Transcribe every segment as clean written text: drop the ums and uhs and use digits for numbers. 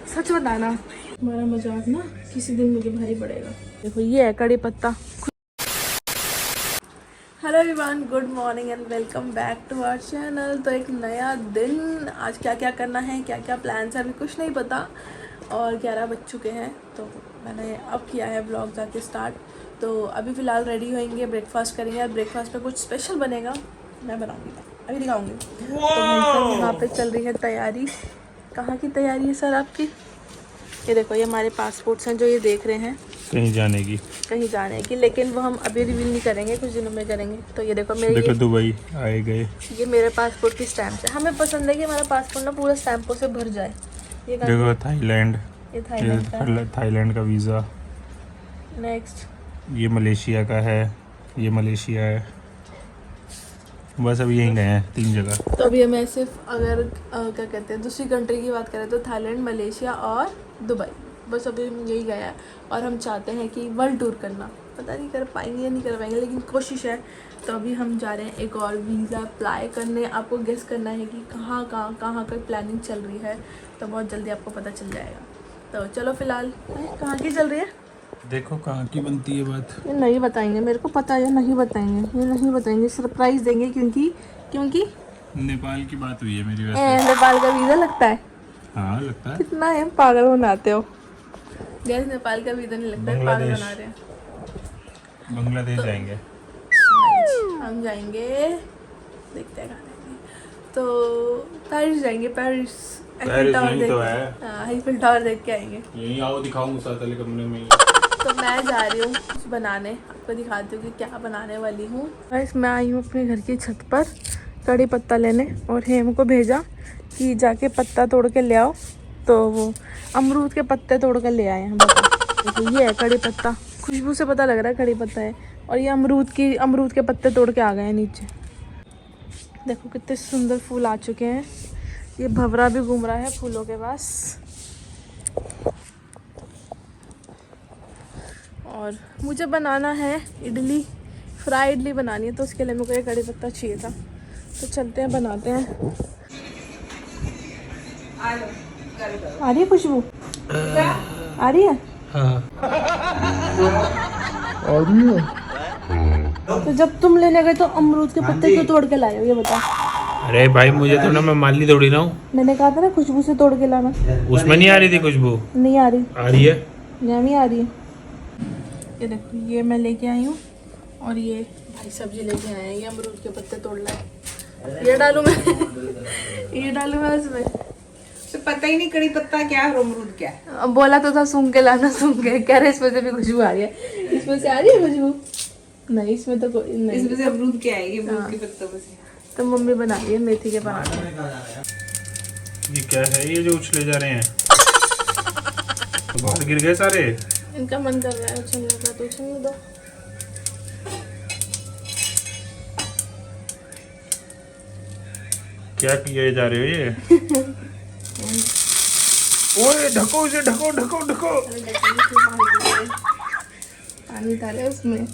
सच बताना, हमारा मजाक ना किसी दिन मुझे भारी पड़ेगा। देखो ये है कड़ी पत्ता। Hello everyone, good morning and welcome back to our channel. तो एक नया दिन, आज क्या क्या करना है, क्या क्या प्लान्स है, अभी कुछ नहीं पता। और 11 बज चुके हैं, तो मैंने अब किया है ब्लॉग जाके स्टार्ट। तो अभी फ़िलहाल रेडी होएंगे, ब्रेकफास्ट करेंगे। ब्रेकफास्ट में कुछ स्पेशल बनेगा, मैं बनाऊँगी, अभी दिखाऊँगी। तो यहाँ पे चल रही है तैयारी। कहाँ की तैयारी है सर आपकी? ये देखो, ये हमारे पासपोर्ट्स हैं जो ये देख रहे हैं, कहीं जाने की, लेकिन वो हम अभी रिवील नहीं करेंगे, कुछ दिनों में करेंगे। तो ये देखो मेरे, देखो दुबई आए गए, ये मेरे पासपोर्ट की स्टैम्प है। हमें पसंद है कि हमारा पासपोर्ट ना पूरा स्टैम्पों से भर जाए। ये देखो थाईलैंड, ये थाईलैंड का वीज़ा। नेक्स्ट ये मलेशिया का है, ये मलेशिया है। बस अभी यहीं गए हैं 3 जगह। तो अभी हमें सिर्फ अगर क्या कहते हैं दूसरी कंट्री की बात करें तो थाईलैंड, मलेशिया और दुबई, बस अभी हम यही गया है। और हम चाहते हैं कि वर्ल्ड टूर करना, पता नहीं कर पाएंगे या नहीं कर पाएंगे, लेकिन कोशिश है। तो अभी हम जा रहे हैं एक और वीज़ा अप्लाई करने। आपको गेस करना है कि कहाँ का प्लानिंग चल रही है, तो बहुत जल्दी आपको पता चल जाएगा। तो चलो फिलहाल, कहाँ की चल रही है देखो, कहाँ की बनती है बात। ये नहीं बताएंगे, मेरे को पता है नहीं बताएंगे, ये नहीं बताएंगे, सरप्राइज देंगे। क्योंकि नेपाल की बात हुई है मेरी वैसे। नेपाल का वीज़ा लगता है। हाँ लगता है। कितना है पागल बनाते हो गैस, नेपाल का वीज़ा नहीं लगता है, पागल बना रहे हैं। बांग्लादेश जाएंगे हम जाएंगे, देखते हैं कहाँ जाएंगे। तो पेरिस जाएंगे, पेरिस यही तो है। आईफिल टावर देख के आएंगे। यही आओ, दिखाऊं साथ वाले कमरे में। तो मैं जा रही हूँ कुछ बनाने, आपको दिखाती हूँ कि क्या बनाने वाली हूँ। बस मैं आई हूँ अपने घर की छत पर कड़ी पत्ता लेने, और हेम को भेजा कि जाके पत्ता तोड़ के ले आओ। तो वो अमरूद के पत्ते तोड़ कर ले आए हैं। देखो ये है कड़ी पत्ता, खुशबू से पता लग रहा है कड़ी पत्ता है। और ये अमरूद के पत्ते तोड़ के आ गए हैं नीचे। देखो कितने सुंदर फूल आ चुके हैं। ये भंवरा भी घूम रहा है फूलों के पास। और मुझे बनाना है इडली, फ्राई इडली बनानी है, तो उसके लिए मेरे को ये कड़ी पत्ता चाहिए था। तो चलते हैं, बनाते हैं। आ रही है खुशबू? आ रही है? हाँ। तो जब तुम लेने गए तो अमरूद के पत्ते क्यों तोड़ के लाए हो, ये बता। अरे भाई, मुझे तो ना, मैं माली तोड़ी रहा हूँ। मैंने कहा था ना खुशबू से तोड़ के लाना। उसमें नहीं आ रही थी खुशबू। नहीं आ रही। आ रही है, यहाँ भी आ रही है। ये देखो, ये मैं लेके आई हूँ, और ये भाई सब्जी लेके आए हैं। ये अमरूद के पत्ते तोड़ लाए, ये डालूं मैं ये डालूं मैं उसमें, तो पता ही नहीं कड़ी पत्ता क्या है और अमरूद क्या है। अब बोला तो था सूंघ के लाना, सूंघ के कह रहे इसमें से भी खुशबू आ रही है। इसमें से आ रही है खुशबू? नहीं, इसमें तो कोई नहीं। इसमें से अमरूद क्या है? ये अमरूद के पत्तों में से। तो मम्मी बना रही है मेथी के पराठे। ये क्या है ये जो उछले जा रहे हैं? बहुत गिर गए सारे। इनका मन कर रहा है उछलने का, तो उछलने दो। क्या किए जा रहे हो ये? ओए ढको इसे, ढको ढको ढको। पानी डाले उसमें।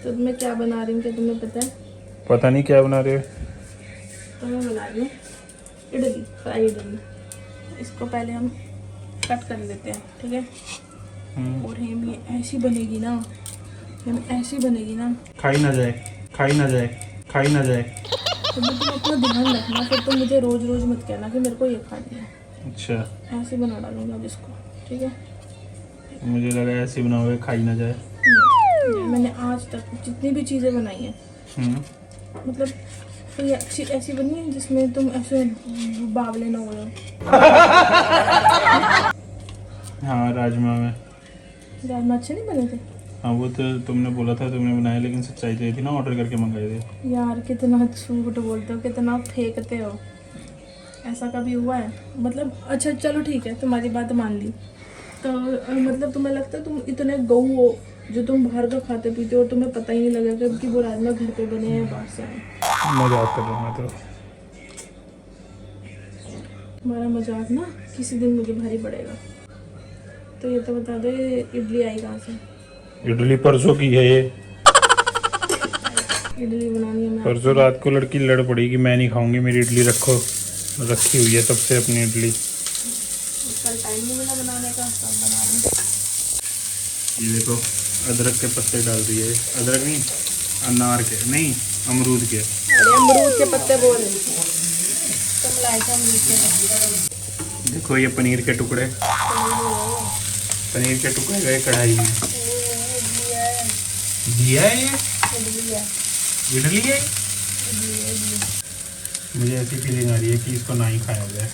तो मैं क्या बना रही हूँ, क्या तुम्हें पता है? पता नहीं क्या बना रहे हो। तो मैं बना रही हूँ इडली, फ्राई इडली। इसको पहले हम कट कर लेते हैं, ठीक है? और हम ये ऐसी बनेगी ना, ऐसी बनेगी ना, खाई ना जाए, खाई ना जाए, खाई ना जाए। तो तुम अपना ध्यान रखना, फिर तुम मुझे रोज रोज मत कहना कि मेरे को ये खानी है। अच्छा, ऐसे बना डालूंगा अब इसको, ठीक है? मुझे लगा ऐसे बनाओगे खाई ना जाए। मैंने आज तक जितनी भी चीज़ें बनाई हैं, मतलब कोई अच्छी ऐसी बनी है जिसमें तुम ऐसे बावले ना हो जाओ। हाँ, राजमा अच्छे नहीं बने थे? हाँ, वो तो तुमने बोला था तुमने बनाया, लेकिन सच्चाई तो ये थी ना, ऑर्डर करके मंगाए थे। यार कितना झूठ बोलते हो, कितना फेंकते हो। ऐसा कभी हुआ है? मतलब अच्छा चलो ठीक है, तुम्हारी बात मान ली। तो मतलब तुम्हें लगता है तुम इतने गऊ हो जो तुम बाहर का खाते पीते हो और तुम्हें पता ही नहीं लगेगा कि वो राजमा घर पे बने हैं बाहर से आए? मजाक कर रहा हूँ तो। तुम्हारा मजाक ना किसी दिन मुझे भारी पड़ेगा। तो ये तो बता दो, ये इडली आई कहाँ से? इडली परसों की है ये। इडली बनानी है मैं। परसों रात को लड़की लड़ पड़ी कि मैं नहीं खाऊंगी, मेरी इडली रखो। रखी हुई है तब से अपनी इडली। कल टाइम नहीं मिला बनाने का, तब बना रही। ये देखो अदरक के पत्ते डाल दिए, अदरक नहीं अनार के, नहीं अमरूद के। अरे अमरूद के पत्ते बोल रहे तुम, लाए थे अमरूद के पत्ते। देखो ये पनीर के टुकड़े, पनीर के टुकड़े गए कढ़ाई में। दिया है ये इडली है। मुझे ऐसी फीलिंग आ रही है कि इसको ना ही खाया जाए,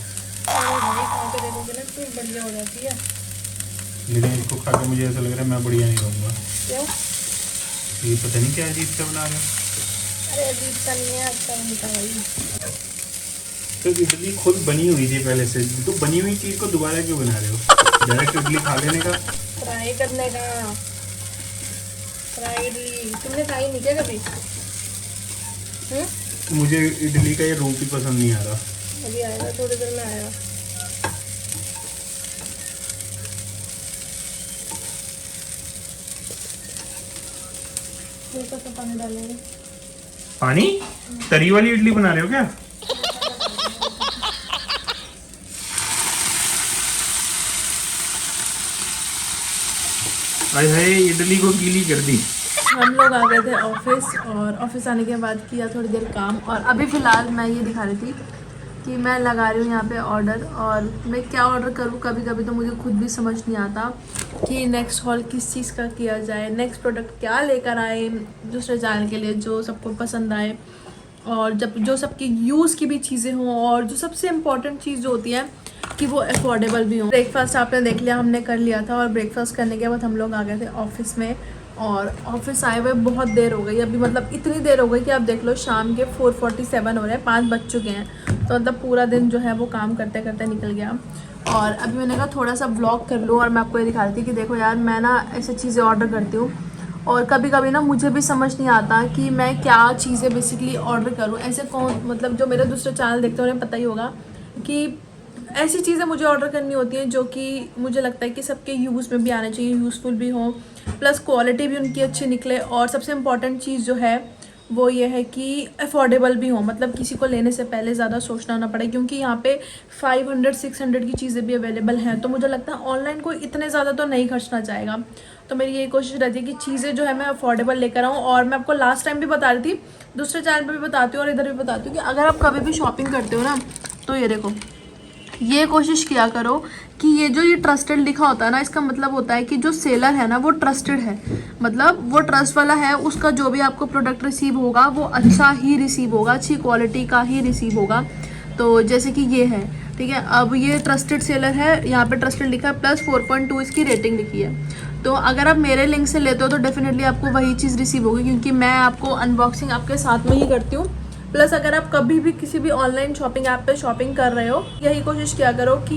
बढ़िया हो जाती है। लेकिन इसको खा के मुझे ऐसा लग रहा है मैं बढ़िया नहीं रहूँगा। क्यों? ये पता नहीं क्या अजीब सा बना रहे हो। अरे अजीब सा नहीं है, अच्छा बनता है भाई। तो इडली खुद बनी हुई थी पहले से, तो बनी हुई चीज़ को दोबारा क्यों बना रहे हो? डायरेक्ट इडली खा लेने का, फ्राई करने का। फ्राई इडली तुमने खाई नहीं क्या कभी? मुझे इडली का ये रूप ही पसंद नहीं आ रहा। अभी आएगा, थोड़ी देर में आएगा। ऊपर से पानी डालेंगे। पानी? तरी वाली इडली बना रहे हो क्या? अरे हाय इडली को गीली कर दी। हम लोग आ गए थे ऑफिस, और ऑफिस आने के बाद किया थोड़ी देर काम, और अभी फ़िलहाल मैं ये दिखा रही थी कि मैं लगा रही हूँ यहाँ पे ऑर्डर, और मैं क्या ऑर्डर करूँ। कभी कभी तो मुझे खुद भी समझ नहीं आता कि नेक्स्ट हॉल किस चीज़ का किया जाए, नेक्स्ट प्रोडक्ट क्या लेकर आए दूसरे चैनल के लिए जो सबको पसंद आए, और जब जो सबकी यूज़ की भी चीज़ें हों, और जो सबसे इम्पॉर्टेंट चीज़ जो होती है कि वो अफोर्डेबल भी हों। ब्रेकफास्ट आपने देख लिया, हमने कर लिया था, और ब्रेकफास्ट करने के बाद हम लोग आ गए थे ऑफिस में, और ऑफिस आए हुए बहुत देर हो गई अभी, मतलब इतनी देर हो गई कि आप देख लो शाम के 4:47 हो रहे हैं, 5 बज चुके हैं। तो मतलब पूरा दिन जो है वो काम करते करते निकल गया, और अभी मैंने कहा थोड़ा सा व्लॉग कर लूँ, और मैं आपको ये दिखा रही थी कि देखो यार मैं ना ऐसी चीज़ें ऑर्डर करती हूँ, और कभी कभी ना मुझे भी समझ नहीं आता कि मैं क्या चीज़ें बेसिकली ऑर्डर करूँ। ऐसे कौन, मतलब जो मेरे दूसरे चैनल देखते हैं उन्हें पता ही होगा कि ऐसी चीज़ें मुझे ऑर्डर करनी होती हैं जो कि मुझे लगता है कि सबके यूज़ में भी आने चाहिए, यूज़फुल भी हों, प्लस क्वालिटी भी उनकी अच्छी निकले, और सबसे इम्पॉर्टेंट चीज़ जो है वो ये है कि अफोर्डेबल भी हो, मतलब किसी को लेने से पहले ज़्यादा सोचना ना पड़े, क्योंकि यहाँ पे 500-600 की चीज़ें भी अवेलेबल हैं। तो मुझे लगता है ऑनलाइन कोई इतने ज़्यादा तो नहीं खर्चना चाहेगा, तो मेरी यही कोशिश रहती है कि चीज़ें जो है मैं अफोर्डेबल लेकर आऊँ। और मैं आपको लास्ट टाइम भी बता रही थी, दूसरे चैनल पर भी बताती हूँ और इधर भी बताती हूँ कि अगर आप कभी भी शॉपिंग करते हो ना, तो ये देखो, ये कोशिश किया करो कि ये जो ये ट्रस्टेड लिखा होता है ना, इसका मतलब होता है कि जो सेलर है ना वो ट्रस्टेड है, मतलब वो ट्रस्ट वाला है, उसका जो भी आपको प्रोडक्ट रिसीव होगा वो अच्छा ही रिसीव होगा, अच्छी क्वालिटी का ही रिसीव होगा। तो जैसे कि ये है, ठीक है, अब ये ट्रस्टेड सेलर है, यहाँ पे ट्रस्टेड लिखा है, प्लस 4.2 इसकी रेटिंग लिखी है। तो अगर आप मेरे लिंक से लेते हो तो डेफिनेटली आपको वही चीज़ रिसीव होगी, क्योंकि मैं आपको अनबॉक्सिंग आपके साथ में ही करती हूँ। प्लस अगर आप कभी भी किसी भी ऑनलाइन शॉपिंग ऐप पे शॉपिंग कर रहे हो, यही कोशिश किया करो कि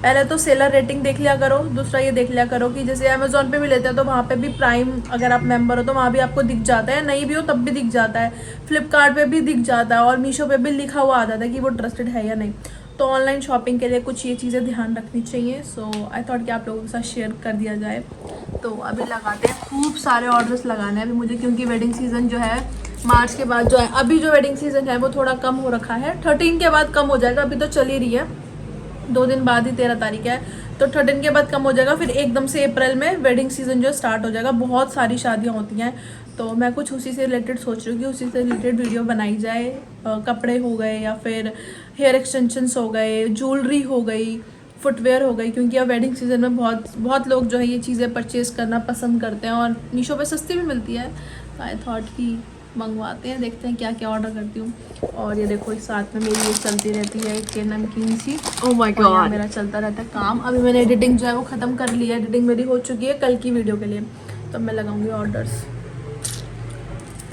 पहले तो सेलर रेटिंग देख लिया करो, दूसरा ये देख लिया करो कि जैसे अमेजोन पे भी लेते हैं तो वहाँ पे भी प्राइम अगर आप मेंबर हो तो वहाँ भी आपको दिख जाता है, नहीं भी हो तब भी दिख जाता है, फ्लिपकार्ट पे भी दिख जाता है, और मीशो पे भी लिखा हुआ आ जाता है कि वो ट्रस्टेड है या नहीं। तो ऑनलाइन शॉपिंग के लिए कुछ ये चीज़ें ध्यान रखनी चाहिए। सो आई थॉट कि आप लोगों के साथ शेयर कर दिया जाए। तो अभी लगाते हैं, खूब सारे ऑर्डर्स लगाने हैं अभी मुझे, क्योंकि वेडिंग सीज़न जो है मार्च के बाद जो है, अभी जो वेडिंग सीज़न है वो थोड़ा कम हो रखा है, 13 के बाद कम हो जाएगा, अभी तो चल ही रही है, 2 दिन बाद ही 13 तारीख है, तो 13 के बाद कम हो जाएगा, फिर एकदम से अप्रैल में वेडिंग सीज़न जो स्टार्ट हो जाएगा। बहुत सारी शादियाँ होती हैं, तो मैं कुछ उसी से रिलेटेड सोच रही हूँ कि उसी से रिलेटेड वीडियो बनाई जाए। कपड़े हो गए, या फिर हेयर एक्सटेंशंस हो गए, ज्वेलरी हो गई, फुटवेयर हो गई, क्योंकि अब वेडिंग सीज़न में बहुत लोग जो है ये चीज़ें परचेज़ करना पसंद करते हैं, और मीशो पे सस्ती भी मिलती है। तो आई थॉट कि मंगवाते हैं, देखते हैं क्या क्या ऑर्डर करती हूँ। और ये देखो इस साथ में मेरी ये चलती रहती है एक नमकीन सी, ओह माय गॉड, मेरा चलता रहता है काम। अभी मैंने एडिटिंग जो है वो ख़त्म कर ली है, एडिटिंग मेरी हो चुकी है कल की वीडियो के लिए, तो मैं लगाऊंगी ऑर्डर्स।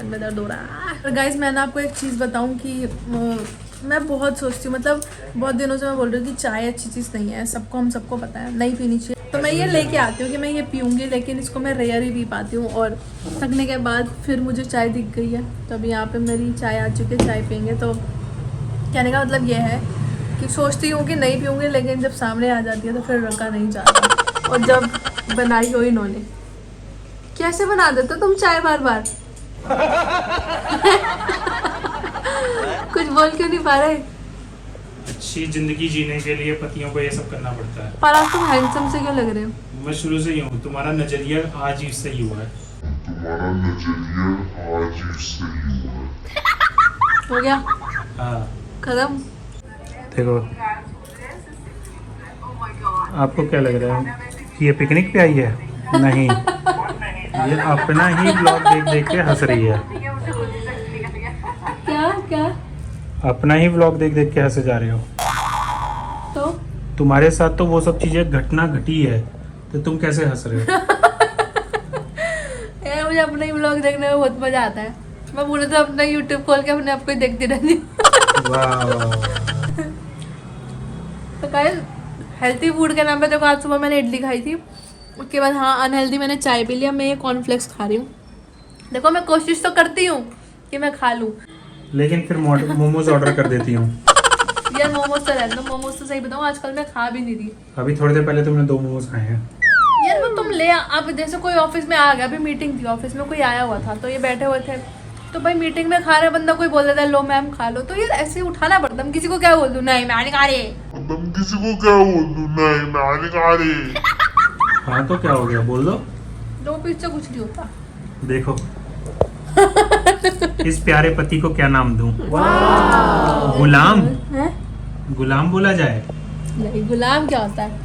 में दर्द हो रहा है। गाइज मैं ना आपको एक चीज़ बताऊँ कि मैं बहुत सोचती हूँ, मतलब बहुत दिनों से मैं बोल रही हूँ कि चाय अच्छी चीज़ नहीं है, हम सबको पता है नहीं पीनी चाहिए, तो मैं ये लेके आती हूँ कि मैं ये पीऊँगी, लेकिन इसको मैं रेयर ही पी पाती हूँ, और थकने के बाद फिर मुझे चाय दिख गई है, तो अभी यहाँ पे मेरी चाय आ चुकी है, चाय पियेंगे। तो कहने का मतलब ये है कि सोचती हूँ कि नहीं पीऊँगी, लेकिन जब सामने आ जाती है तो फिर रुका नहीं जाता। और जब बनाई हो इन्होंने, कैसे बना देते तुम चाय बार बार कुछ बोल क्यों नहीं पा रहे? अच्छी जिंदगी जीने के लिए पतियों को ये सब करना पड़ता है। पर आज तुम हैंडसम से क्यों लग रहे हो? मैं शुरू से ही हूँ, तुम्हारा नजरिया आज ही सही हुआ है। हो गया हाँ खत्म। देखो, आपको क्या लग रहा है कि ये पिकनिक पे आई है? नहीं, ये अपना ही ब्लॉग देख देख के हंस रही है। क्या क्या? अपना ही ब्लॉग देख देख के हंसे जा रहे हो। तो तुम्हारे साथ तो वो सब चीजें घटना घटी है, तो तुम कैसे हंस रहे हो? यार मुझे अपना ही ब्लॉग देखने में बहुत मजा आता है। मैं पूरे तो अपना यूट्यूब खोल के अपने आप को ही देखती रहती हूँ। वाह। तो गाइस, हेल्थी फूड के नाम पे देखो, आज सुबह मैंने इडली खाई थी, उसके बाद हाँ अनहेल्दी मैंने चाय पी लिया। मैं ये कॉर्नफ्लेक्स खा रही हूँ। देखो मैं कोशिश तो करती हूँ कि मैं खा लूँ, लेकिन फिर मोमोज ऑर्डर कर देती हूँ। यार मोमोज तो रहता, मोमोज तो सही बताऊँ आजकल मैं खा भी नहीं रही। अभी थोड़ी देर पहले तुमने 2 मोमोज खाए हैं। यार वो तुम ले अब जैसे कोई ऑफिस में आ गया, अभी मीटिंग थी ऑफिस में, कोई आया हुआ था तो ये बैठे हुए थे, तो भाई मीटिंग में खा रहे बंदा, कोई बोल देता है लो मैम खा लो, तो ये ऐसे उठाना पड़ता है। हम किसी को क्या बोल दूं, नहीं मैं नहीं खा रही। हाँ तो क्या हो गया, बोल दो। 2 पीस से कुछ नहीं होता। देखो इस प्यारे पति को क्या नाम दूं? गुलाम? हैं? गुलाम बोला जाए नहीं, गुलाम क्या होता है?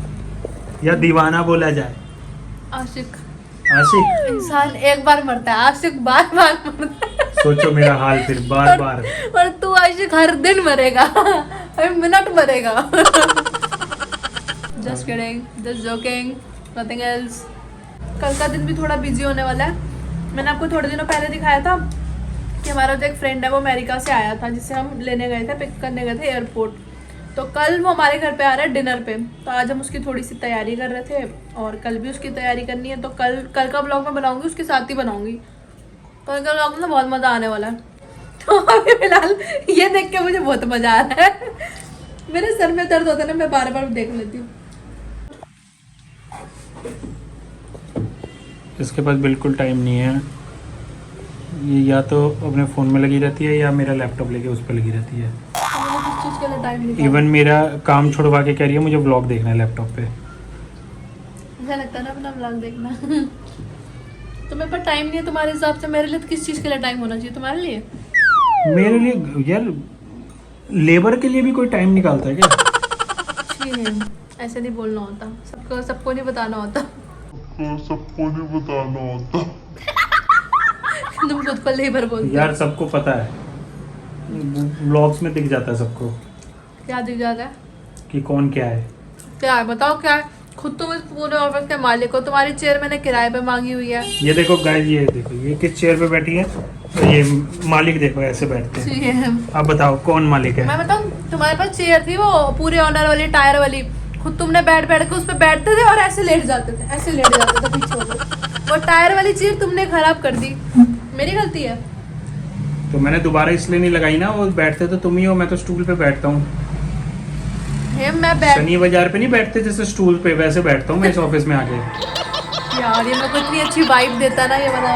या दीवाना बोला जाए? आशिक। आशिक? इंसान एक बार मरता है, आशिक बार बार मरता है। सोचो मेरा हाल फिर बार बार। और तू आशिक हर दिन मरेगा, हर मिनट मरेगा। Just kidding, just joking, nothing else. कल का दिन भी थोड़ा बिजी होने वाला है। मैंने आपको थोड़े दिनों पहले दिखाया था कि हमारा जो एक फ्रेंड है वो अमेरिका से आया था, जिसे हम लेने गए थे, पिक करने गए थे एयरपोर्ट। तो कल वो हमारे घर पे आ रहा है डिनर पे, तो आज हम उसकी थोड़ी सी तैयारी कर रहे थे और कल भी उसकी तैयारी करनी है। तो कल का ब्लॉग मैं बनाऊंगी, उसके साथ ही बनाऊंगी। कल का ब्लॉग में बहुत मज़ा आने वाला है। तो अभी फिलहाल ये देख के मुझे बहुत मज़ा आ रहा है। मेरे सर में दर्द होता है ना, मैं बार बार देख लेती हूँ। इसके पास बिल्कुल टाइम नहीं है, ये या तो अपने फ़ोन में लगी रहती है या मेरा लैपटॉप लेके उस पर लगी रहती है। मुझे किस चीज़ के लिए टाइम नहीं? इवन मेरा काम छुड़वा के कह रही है मुझे ब्लॉग देखना है लैपटॉप पे। मुझे लगता है ना अपना ब्लॉग देखना। तुम्हें पर टाइम नहीं है तुम्हारे हिसाब से, मेरे लिए तो किस चीज़ के लिए टाइम होना चाहिए तुम्हारे लिए? मेरे लिए यार, लेबर के लिए भी कोई टाइम निकालता है क्या? कुछ भी नहीं, ऐसे नहीं बोलना होता, सबको नहीं बताना होता। तुम खुद को लेबर बोलते हो। यार सबको पता है, ब्लॉग्स में दिख जाता है सबको क्या दिख जाता है? कि कौन क्या है। क्या है बताओ, क्या है? खुद तुम इस पूरे ऑफिस के मालिक हो, तुम्हारी चेयर मैंने किराए पे मांगी हुई है। ये देखो गाइस, ये देखो ये किस चेयर पे बैठी है, और ये मालिक देखो ऐसे बैठते हैं। CM। अब बताओ कौन मालिक है? मैं बताऊँ, तुम्हारे पास चेयर थी वो पूरे ऑनर वाली, टायर वाली, खुद तुमने बैठ के उस पर बैठते थे और ऐसे लेट जाते थे, ऐसे लेट जाते थे पीछे होकर। वो टायर वाली चेयर तुमने खराब कर दी, मेरी गलती है। तो मैंने दोबारा इसलिए नहीं लगाई ना, वो बैठते तो तुम ही हो, मैं तो स्टूल पे बैठता हूँ। मैं बैठ शनि बाजार पे नहीं बैठते जैसे स्टूल पे, वैसे बैठता हूँ मैं इस ऑफिस में आके। यार ये मेरे को इतनी अच्छी वाइब देता ना ये वाला।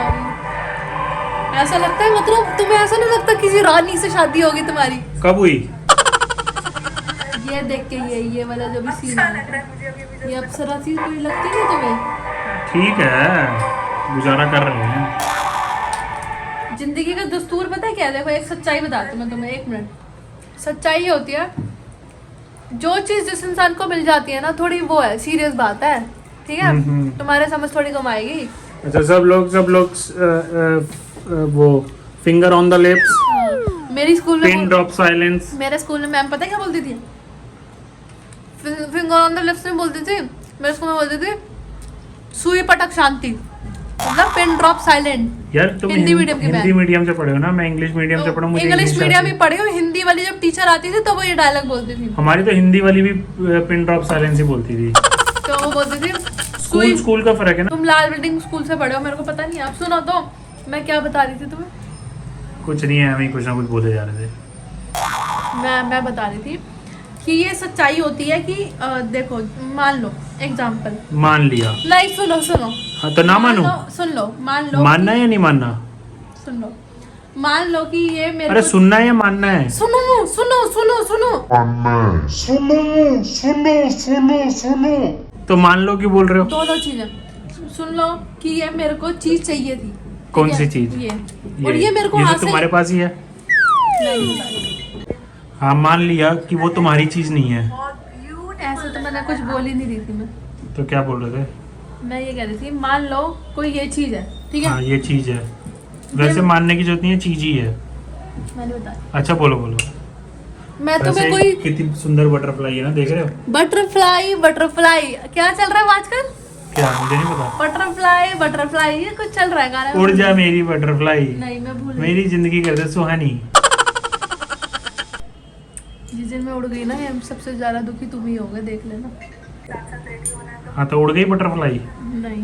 ऐसा लगता है, मतलब तुम्हें ऐसा नहीं लगता किसी रानी से शादी होगी तुम्हारी? कब हुई? ये देख के ये वाला जो भी सीन है, ये अप्सरा सी कोई लगती नहीं तुम्हें? ठीक है, गुजारा कर रहे हैं। जिंदगी का दस्तूर पता है क्या है? देखो एक सच्चाई बताती हूँ मैं तुम्हें, 1 मिनट। सच्चाई ये होती है, जो चीज़ जिस इंसान को मिल जाती है ना, थोड़ी वो है, सीरियस बात है, ठीक है? तुम्हारे समझ थोड़ी कम आएगी। अच्छा, सब लोग वो फिंगर ऑन द लिप्स, मेरी स्कूल में पिन ड्रॉप साइलेंस। मेरे स्कूल में मैम पता है क्या बोलती थी? फिंगर ऑन द लिप्स में बोलती थी, मेरे स्कूल में बोलती थी सुई पटक शांति, मतलब पिन ड्रॉप साइलेंट। यार तुम हिंदी मीडियम की हिंदी मीडियम से पढ़े हो ना, मैं इंग्लिश मीडियम से पढ़ा हूँ। मुझे इंग्लिश मीडियम में पढ़ी हूँ, हिंदी वाली जब टीचर आती थी तो वो ये डायलॉग बोलती थी। हमारी तो हिंदी वाली भी पिन ड्रॉप साइलेंस ही बोलती थी। तो वो बोलती थी स्कूल का फर्क है ना। तुम लाल बिल्डिंग स्कूल से पढ़े हो, मेरे को पता नहीं। आप सुनो तो मैं क्या बता रही थी तुम्हें? कुछ नहीं है, हमें कुछ ना कुछ बोले जा रहे थे। मैं बता रही थी कि ये सच्चाई होती है कि देखो मान लो एग्जाम्पल, मान लिया। नहीं सुनो, हाँ तो ना मानो, सुन लो, मान लो मानना या नहीं मानना? सुन लो, मान लो कि ये मेरे अरे को सुनना है या मानना है? सुनो सुनो सुनो सुनो तो मान लो कि बोल रहे हो। दो चीजें सुन लो कि ये मेरे को चीज चाहिए थी। कौन ठीक सी है? चीज? ये और ये मेरे को ये हाथ तो से तुम्हारे पास ही है। नहीं बता हाँ मान लिया कि वो तुम्हारी चीज नहीं है, ऐसे तो मैंने कुछ बोल ही नहीं रही थी मैं। तो क्या बोल रहे थे? मैं ये कह रही थी मान लो कोई ये चीज है, ठीक है? हाँ ये चीज है, वैसे मानने की जरूरत नहीं है, चीज ही है। मैंने बताया। अच्छा बोलो बोलो। मैं तुम्हें वैसे कोई कितनी सुंदर बटरफ्लाई है ना, देख रहे हो? बटरफ्लाई बटरफ्लाई क्या चल रहा है आजकल? क्या मुझे नहीं पता। बटरफ्लाई बटरफ्लाई ये कुछ चल रहा है गाना। उड़ जा मेरी बटरफ्लाई, नहीं मैं भूल गई। मेरी जिंदगी कर दे सुहानी। जिस दिन मैं उड़ गई ना, ये सबसे ज्यादा दुखी तुम ही होगे, देख लेना। हाँ तो उड़ गई बटरफ्लाई। नहीं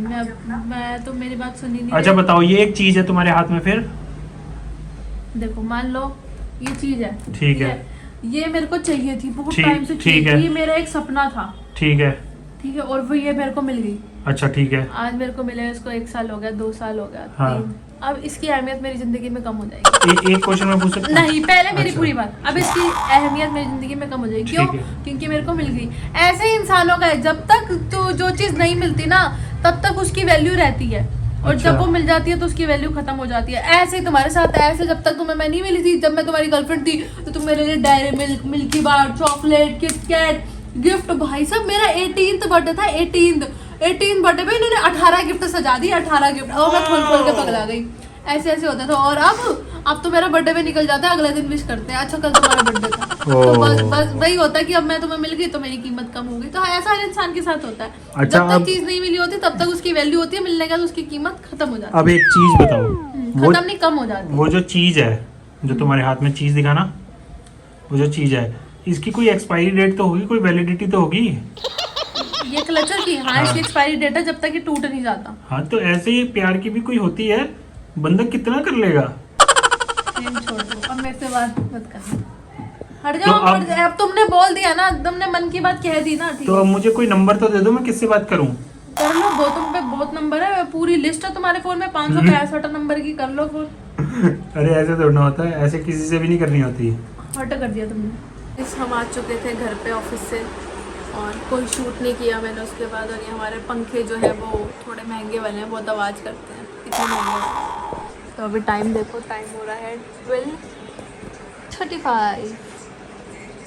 मैं तो मेरी बात सुनी नहीं। अच्छा बताओ, ये एक चीज है तुम्हारे हाथ में, फिर देखो मान लो ये चीज है, ठीक है। ये मेरे को चाहिए थी बहुत ठीक- टाइम से, ठीक है। ये मेरा एक सपना था, ठीक है। ठीक है? और वो ये मेरे को मिल गई। अच्छा ठीक है। आज मेरे को मिले इसको 1 साल हो गया, 2 साल हो गया, हाँ। 3। अब इसकी अहमियत मेरी जिंदगी में कम हो जाएगी। एक क्वेश्चन मैं पूछ सकता हूँ? नहीं पहले मेरी अच्छा। पूरी बात। अब इसकी अहमियत मेरी जिंदगी में कम हो जाएगी। क्यों? ठीक है। क्योंकि मेरे को मिल गई। ऐसे ही इंसानों का है, जब तक तो जो चीज नहीं मिलती ना तब तक उसकी वैल्यू रहती है, और अच्छा। जब वो मिल जाती है तो उसकी वैल्यू खत्म हो जाती है। ऐसे ही तुम्हारे साथ है। ऐसे जब तक तुम्हें मैं नहीं मिली थी, जब मैं तुम्हारी गर्लफ्रेंड थी, तो तुम मेरे लिए डायरी मिल्क, मिल्की बार, चॉकलेट, किटकैट गिफ्ट। भाई साहब मेरा 18th बर्थडे था, 18th बर्थडे पे इन्होंने 18 गिफ्ट सजा दी, 18 गिफ्ट। और मैं खोल के पगला गई। ऐसे ऐसे होता था। और अब तो मेरा बर्थडे भी निकल जाता है, अगले दिन विश करते हैं, अच्छा कल तुम्हारा बर्थडे था। तो बस वही होता है कि अब मैं तुम्हें मिल गई तो मेरी कीमत कम हो गई। तो ऐसा हर इंसान के साथ होता है। अच्छा, जब तक अब- चीज नहीं मिली होती तब तक उसकी वैल्यू होती है, मिलने के बाद उसकी कीमत खत्म हो जाती है। अब एक चीज बताओ, वो खत्म नहीं, कम हो जाती है। वो जो चीज है, जो तुम्हारे हाथ में चीज दिखा ना, वो जो चीज है, इसकी कोई एक्सपायरी डेट तो होगी, कोई वैलिडिटी तो होगी। ये क्लचर की हाँ, इसकी एक्सपायरी डेट है, जब तक ये टूट नहीं जाता। हाँ तो ऐसे ही प्यार की भी कोई होती है, बंदा कितना कर लेगा। प्रेम छोड़ दो, अब मेरे से बात मत करना, हट तो जाओ। अब- अब तुमने बोल दिया ना, तुमने मन की बात कह दी ना, ठीक तो है? अब मुझे कोई नंबर तो दे दो, मैं किससे बात करूं? कर लो, वो तुम पे बहुत नंबर है, पूरी लिस्ट है तुम्हारे फोन में 565 नंबर की, कर लो फोन। अरे ऐसे थोड़ा ना होता है, ऐसे किसी से भी नहीं करनी होती। हट कर दिया तुमने। हम आ चुके थे घर पे ऑफिस से, और कोई शूट नहीं किया मैंने उसके बाद। और ये हमारे पंखे जो है वो थोड़े महंगे वाले हैं, बहुत आवाज़ करते हैं, इतने महंगे हैं। तो अभी टाइम देखो, टाइम हो रहा है 12:35,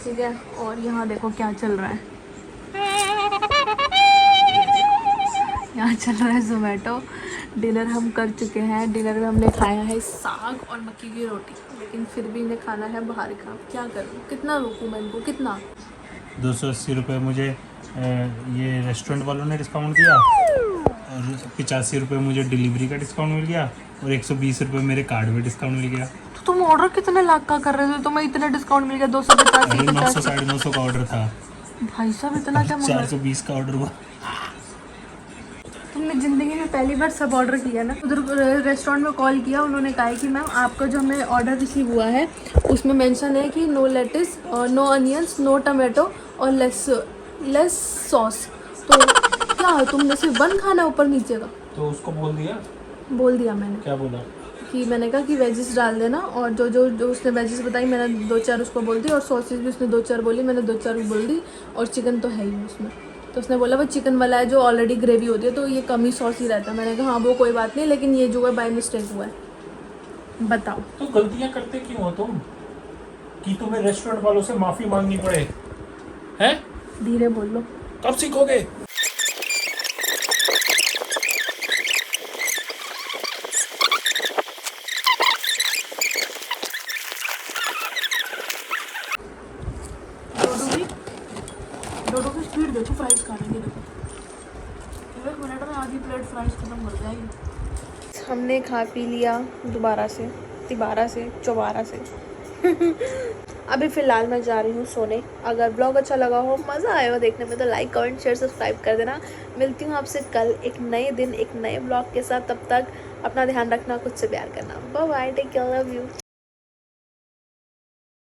ठीक है? और यहाँ देखो क्या चल रहा है, यहाँ चल रहा है जोमेटो। डिनर हम कर चुके हैं। डिनर में हमने खाया है साग और मक्की की रोटी, लेकिन फिर भी इन्हें खाना है बाहर का। क्या करूँ, कितना रोकूँ मैं इनको, कितना? 280 रुपये मुझे ये रेस्टोरेंट वालों ने डिस्काउंट दिया, और 85 रुपये मुझे डिलीवरी का डिस्काउंट मिल गया, और 120 रुपये मेरे कार्ड में डिस्काउंट मिल गया। तो तुम ऑर्डर कितने लाख का कर रहे थे, तुम्हें इतना डिस्काउंट मिल गया? 250, अरे 900 50। 950 का ऑर्डर था, भाई साहब इतना क्या मंगा? 420 का ऑर्डर हुआ। तुमने ज़िंदगी में पहली बार सब ऑर्डर किया ना? उधर रेस्टोरेंट में कॉल किया, उन्होंने कहा है कि मैम आपका जो हमें ऑर्डर रिसीव हुआ है उसमें मेंशन है कि no lettuce, no onions, no tomato और लेस सॉस। तो क्या तुमने सिर्फ 1 खाना ऊपर नीचे का? तो उसको बोल दिया मैंने क्या बोला? कि मैंने कहा कि वेजिस डाल देना, और जो उसने वेजिस बताई मैंने 2-4 उसको बोल दी, और सॉसेज भी उसने 2-4 बोली, मैंने 2-4 भी बोल दी, और चिकन तो है ही उसमें। तो उसने बोला वो चिकन वाला है जो ऑलरेडी ग्रेवी होती है, तो ये कम ही सॉस ही रहता है। मैंने कहा हाँ वो कोई बात नहीं, लेकिन ये जो है बाय मिस्टेक हुआ है। बताओ तो गलतियां करते क्यों हो तुम, कि तुम्हें रेस्टोरेंट वालों से माफी मांगनी पड़े? हैं? धीरे बोल लो। कब सीखोगे? डोडो की स्पीड देखो, फ्राइज खाने की देखो, 1 मिनट में आधी प्लेट फ्राइज खत्म हो जाएगी। हमने खा पी लिया दोबारा से, तिबारा से, चौबारा से। अभी फ़िलहाल मैं जा रही हूँ सोने। अगर ब्लॉग अच्छा लगा हो, मज़ा आया हो देखने में, तो लाइक, कमेंट, शेयर, सब्सक्राइब कर देना। मिलती हूँ आपसे कल एक नए दिन, एक नए ब्लॉग के साथ। तब तक अपना ध्यान रखना, खुद से प्यार करना। Bye bye, take care, love you.